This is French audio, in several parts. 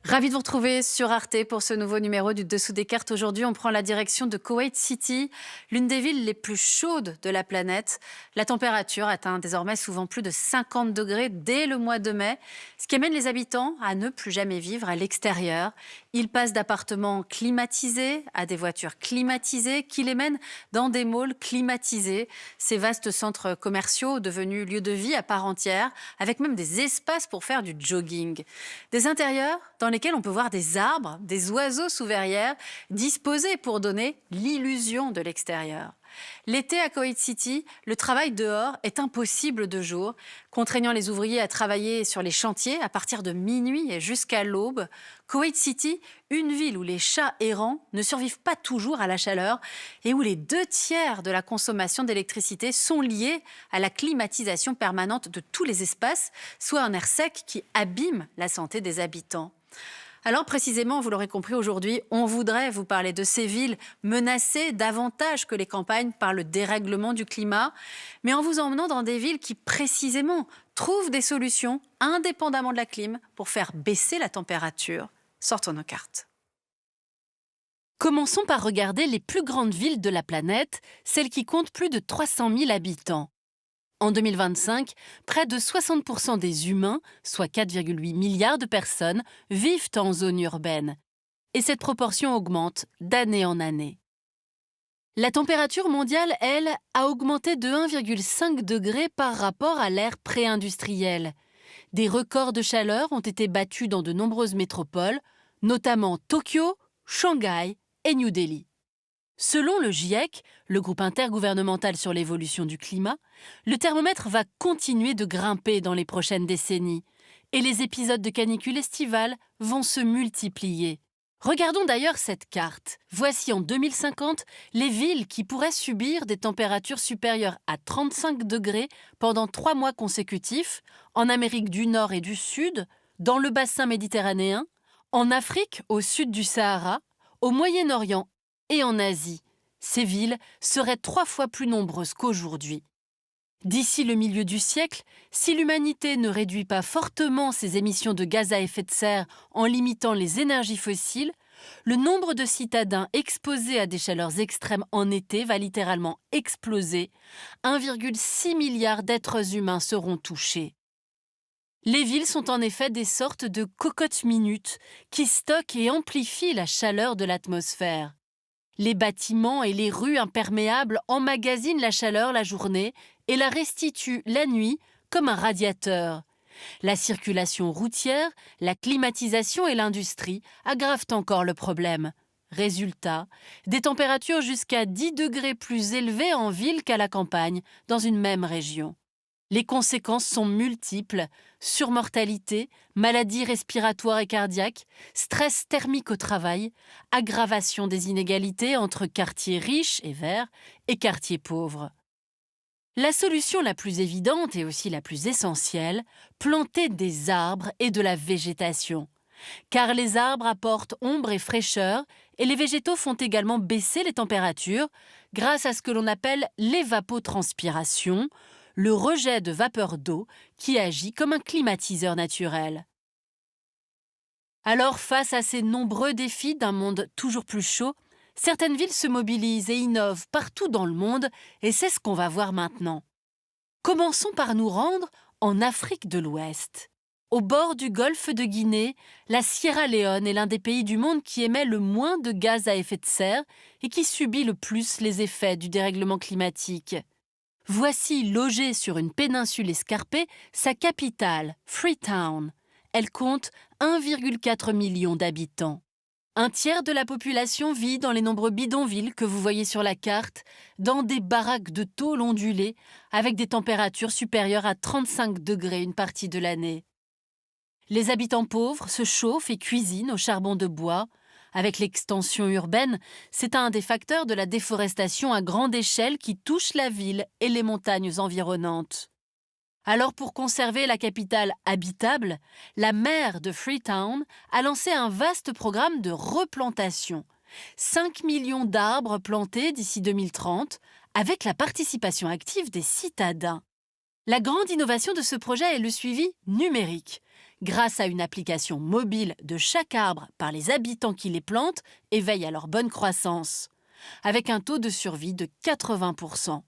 Ravi de vous retrouver sur Arte pour ce nouveau numéro du Dessous des cartes. Aujourd'hui, on prend la direction de Kuwait City, l'une des villes les plus chaudes de la planète. La température atteint désormais souvent plus de 50 degrés dès le mois de mai, ce qui amène les habitants à ne plus jamais vivre à l'extérieur. Ils passent d'appartements climatisés à des voitures climatisées qui les mènent dans des malls climatisés. Ces vastes centres commerciaux devenus lieux de vie à part entière, avec même des espaces pour faire du jogging. Des intérieurs dans lesquels on peut voir des arbres, des oiseaux sous verrière, disposés pour donner l'illusion de l'extérieur. L'été à Kuwait City, le travail dehors est impossible de jour, contraignant les ouvriers à travailler sur les chantiers à partir de minuit et jusqu'à l'aube. Kuwait City, une ville où les chats errants ne survivent pas toujours à la chaleur et où les 2/3 de la consommation d'électricité sont liés à la climatisation permanente de tous les espaces, soit un air sec qui abîme la santé des habitants. Alors précisément, vous l'aurez compris aujourd'hui, on voudrait vous parler de ces villes menacées davantage que les campagnes par le dérèglement du climat, mais en vous emmenant dans des villes qui précisément trouvent des solutions indépendamment de la clim pour faire baisser la température. Sortons nos cartes. Commençons par regarder les plus grandes villes de la planète, celles qui comptent plus de 300 000 habitants. En 2025, près de 60% des humains, soit 4,8 milliards de personnes, vivent en zone urbaine. Et cette proportion augmente d'année en année. La température mondiale, elle, a augmenté de 1,5 degré par rapport à l'ère pré-industrielle. Des records de chaleur ont été battus dans de nombreuses métropoles, notamment Tokyo, Shanghai et New Delhi. Selon le GIEC, le groupe intergouvernemental sur l'évolution du climat, le thermomètre va continuer de grimper dans les prochaines décennies et les épisodes de canicule estivale vont se multiplier. Regardons d'ailleurs cette carte. Voici en 2050 les villes qui pourraient subir des températures supérieures à 35 degrés pendant 3 mois consécutifs en Amérique du Nord et du Sud, dans le bassin méditerranéen, en Afrique au sud du Sahara, au Moyen-Orient et en Asie. Ces villes seraient 3 fois plus nombreuses qu'aujourd'hui. D'ici le milieu du siècle, si l'humanité ne réduit pas fortement ses émissions de gaz à effet de serre en limitant les énergies fossiles, le nombre de citadins exposés à des chaleurs extrêmes en été va littéralement exploser. 1,6 milliard d'êtres humains seront touchés. Les villes sont en effet des sortes de cocottes minutes qui stockent et amplifient la chaleur de l'atmosphère. Les bâtiments et les rues imperméables emmagasinent la chaleur la journée et la restituent la nuit comme un radiateur. La circulation routière, la climatisation et l'industrie aggravent encore le problème. Résultat, des températures jusqu'à 10 degrés plus élevées en ville qu'à la campagne, dans une même région. Les conséquences sont multiples: surmortalité, maladies respiratoires et cardiaques, stress thermique au travail, aggravation des inégalités entre quartiers riches et verts et quartiers pauvres. La solution la plus évidente et aussi la plus essentielle, planter des arbres et de la végétation. Car les arbres apportent ombre et fraîcheur et les végétaux font également baisser les températures grâce à ce que l'on appelle l'évapotranspiration, le rejet de vapeur d'eau qui agit comme un climatiseur naturel. Alors, face à ces nombreux défis d'un monde toujours plus chaud, certaines villes se mobilisent et innovent partout dans le monde, et c'est ce qu'on va voir maintenant. Commençons par nous rendre en Afrique de l'Ouest. Au bord du golfe de Guinée, la Sierra Leone est l'un des pays du monde qui émet le moins de gaz à effet de serre et qui subit le plus les effets du dérèglement climatique. Voici, logée sur une péninsule escarpée, sa capitale, Freetown. Elle compte 1,4 million d'habitants. Un tiers de la population vit dans les nombreux bidonvilles que vous voyez sur la carte, dans des baraques de tôle ondulées, avec des températures supérieures à 35 degrés une partie de l'année. Les habitants pauvres se chauffent et cuisinent au charbon de bois. Avec l'extension urbaine, c'est un des facteurs de la déforestation à grande échelle qui touche la ville et les montagnes environnantes. Alors pour conserver la capitale habitable, la maire de Freetown a lancé un vaste programme de replantation. 5 millions d'arbres plantés d'ici 2030, avec la participation active des citadins. La grande innovation de ce projet est le suivi numérique. grâce à une application mobile de chaque arbre par les habitants qui les plantent et veillent à leur bonne croissance, avec un taux de survie de 80%.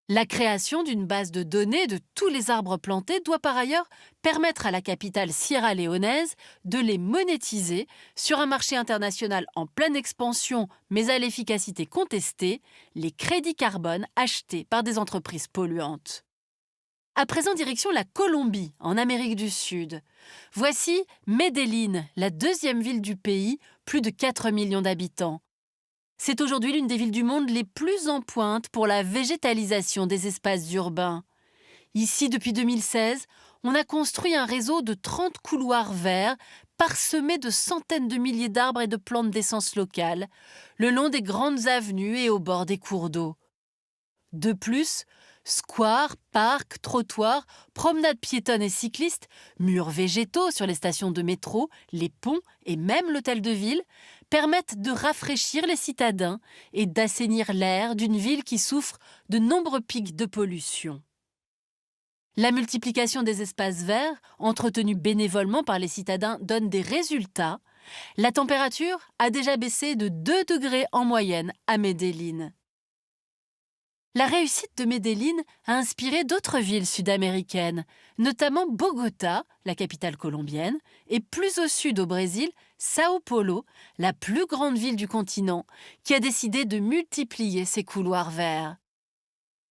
La création d'une base de données de tous les arbres plantés doit par ailleurs permettre à la capitale sierra-léonaise de les monétiser sur un marché international en pleine expansion mais à l'efficacité contestée, les crédits carbone achetés par des entreprises polluantes. À présent, direction la Colombie, en Amérique du Sud. Voici Medellín, la deuxième ville du pays, plus de 4 millions d'habitants. C'est aujourd'hui l'une des villes du monde les plus en pointe pour la végétalisation des espaces urbains. Ici, depuis 2016, on a construit un réseau de 30 couloirs verts parsemés de centaines de milliers d'arbres et de plantes d'essence locale, le long des grandes avenues et au bord des cours d'eau. De plus, squares, parcs, trottoirs, promenades piétonnes et cyclistes, murs végétaux sur les stations de métro, les ponts et même l'hôtel de ville permettent de rafraîchir les citadins et d'assainir l'air d'une ville qui souffre de nombreux pics de pollution. La multiplication des espaces verts, entretenus bénévolement par les citadins, donne des résultats. La température a déjà baissé de 2 degrés en moyenne à Medellín. La réussite de Medellín a inspiré d'autres villes sud-américaines, notamment Bogota, la capitale colombienne, et plus au sud au Brésil, Sao Paulo, la plus grande ville du continent, qui a décidé de multiplier ses couloirs verts.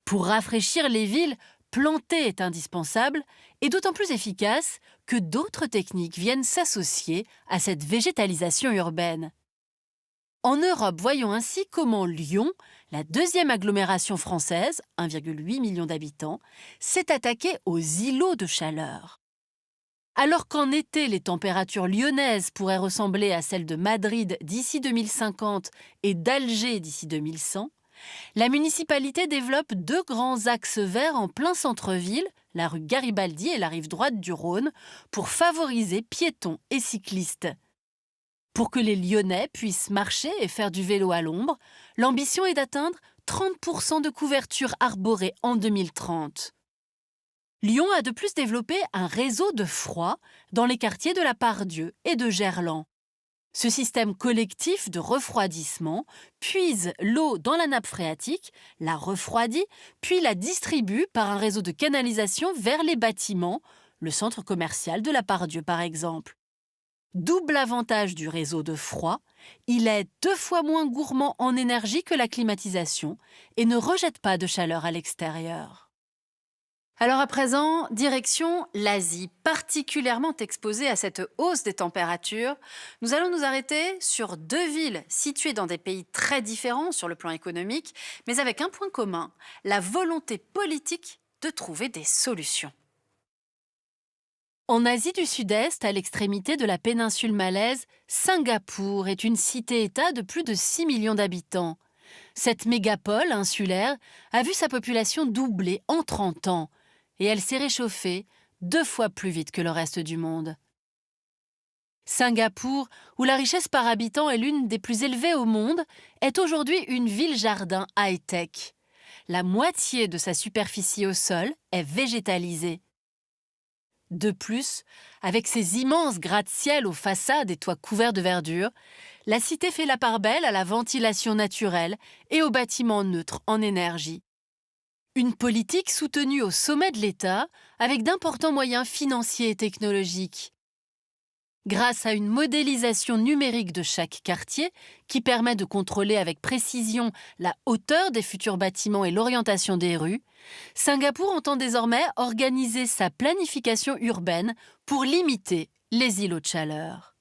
Pour rafraîchir les villes, planter est indispensable et d'autant plus efficace que d'autres techniques viennent s'associer à cette végétalisation urbaine. En Europe, voyons ainsi comment Lyon, la deuxième agglomération française, 1,8 million d'habitants, s'est attaquée aux îlots de chaleur. Alors qu'en été, les températures lyonnaises pourraient ressembler à celles de Madrid d'ici 2050 et d'Alger d'ici 2100, la municipalité développe 2 grands axes verts en plein centre-ville, la rue Garibaldi et la rive droite du Rhône, pour favoriser piétons et cyclistes. Pour que les Lyonnais puissent marcher et faire du vélo à l'ombre, l'ambition est d'atteindre 30% de couverture arborée en 2030. Lyon a de plus développé un réseau de froid dans les quartiers de la Part-Dieu et de Gerland. Ce système collectif de refroidissement puise l'eau dans la nappe phréatique, la refroidit, puis la distribue par un réseau de canalisation vers les bâtiments, le centre commercial de la Part-Dieu par exemple. Double avantage du réseau de froid, il est 2 fois moins gourmand en énergie que la climatisation et ne rejette pas de chaleur à l'extérieur. Alors à présent, direction l'Asie, particulièrement exposée à cette hausse des températures. Nous allons nous arrêter sur 2 villes situées dans des pays très différents sur le plan économique, mais avec un point commun, la volonté politique de trouver des solutions. En Asie du Sud-Est, à l'extrémité de la péninsule malaise, Singapour est une cité-État de plus de 6 millions d'habitants. Cette mégapole insulaire a vu sa population doubler en 30 ans et elle s'est réchauffée 2 fois plus vite que le reste du monde. Singapour, où la richesse par habitant est l'une des plus élevées au monde, est aujourd'hui une ville-jardin high-tech. La moitié de sa superficie au sol est végétalisée. De plus, avec ses immenses gratte-ciel aux façades et toits couverts de verdure, la cité fait la part belle à la ventilation naturelle et aux bâtiments neutres en énergie. Une politique soutenue au sommet de l'État avec d'importants moyens financiers et technologiques. Grâce à une modélisation numérique de chaque quartier qui permet de contrôler avec précision la hauteur des futurs bâtiments et l'orientation des rues, Singapour entend désormais organiser sa planification urbaine pour limiter les îlots de chaleur.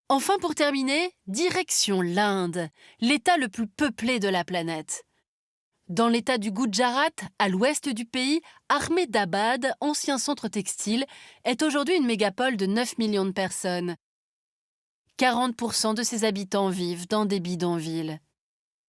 Enfin, pour terminer, direction l'Inde, l'État le plus peuplé de la planète. Dans l'État du Gujarat, à l'ouest du pays, Ahmedabad, ancien centre textile, est aujourd'hui une mégapole de 9 millions de personnes. 40% de ses habitants vivent dans des bidonvilles.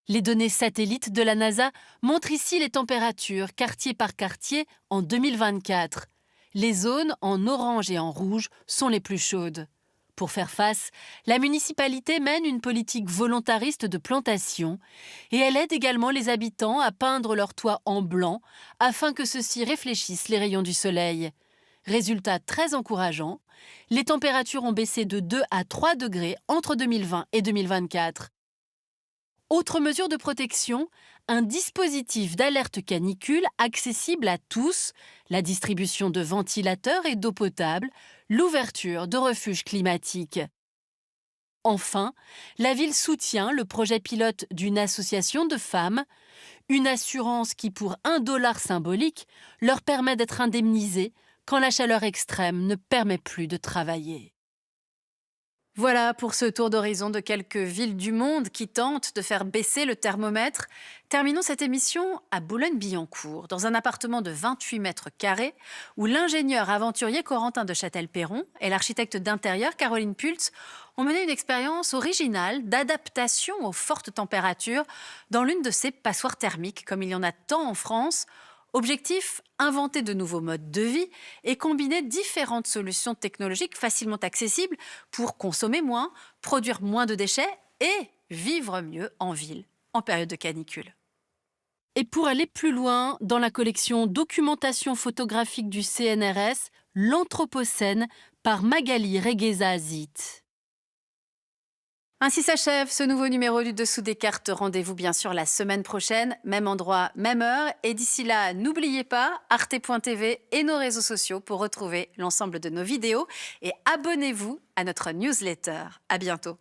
Les données satellites de la NASA montrent ici les températures, quartier par quartier, en 2024. Les zones en orange et en rouge sont les plus chaudes. Pour faire face, la municipalité mène une politique volontariste de plantation et elle aide également les habitants à peindre leurs toits en blanc afin que ceux-ci réfléchissent les rayons du soleil. Résultat très encourageant, les températures ont baissé de 2 à 3 degrés entre 2020 et 2024. Autre mesure de protection, un dispositif d'alerte canicule accessible à tous, la distribution de ventilateurs et d'eau potable, l'ouverture de refuges climatiques. Enfin, la ville soutient le projet pilote d'une association de femmes, une assurance qui, pour $1 symbolique, leur permet d'être indemnisées quand la chaleur extrême ne permet plus de travailler. Voilà pour ce tour d'horizon de quelques villes du monde qui tentent de faire baisser le thermomètre. Terminons cette émission à Boulogne-Billancourt, dans un appartement de 28 mètres carrés, où l'ingénieur aventurier Corentin de Châtel-Perron et l'architecte d'intérieur Caroline Pultz ont mené une expérience originale d'adaptation aux fortes températures dans l'une de ces passoires thermiques, comme il y en a tant en France. Objectif, inventer de nouveaux modes de vie et combiner différentes solutions technologiques facilement accessibles pour consommer moins, produire moins de déchets et vivre mieux en ville en période de canicule. Et pour aller plus loin, dans la collection Documentation photographique du CNRS, l'Anthropocène par Magali Regueza-Zit. Ainsi s'achève ce nouveau numéro du Dessous des cartes. Rendez-vous bien sûr la semaine prochaine, même endroit, même heure. Et d'ici là, n'oubliez pas arte.tv et nos réseaux sociaux pour retrouver l'ensemble de nos vidéos. Et abonnez-vous à notre newsletter. À bientôt.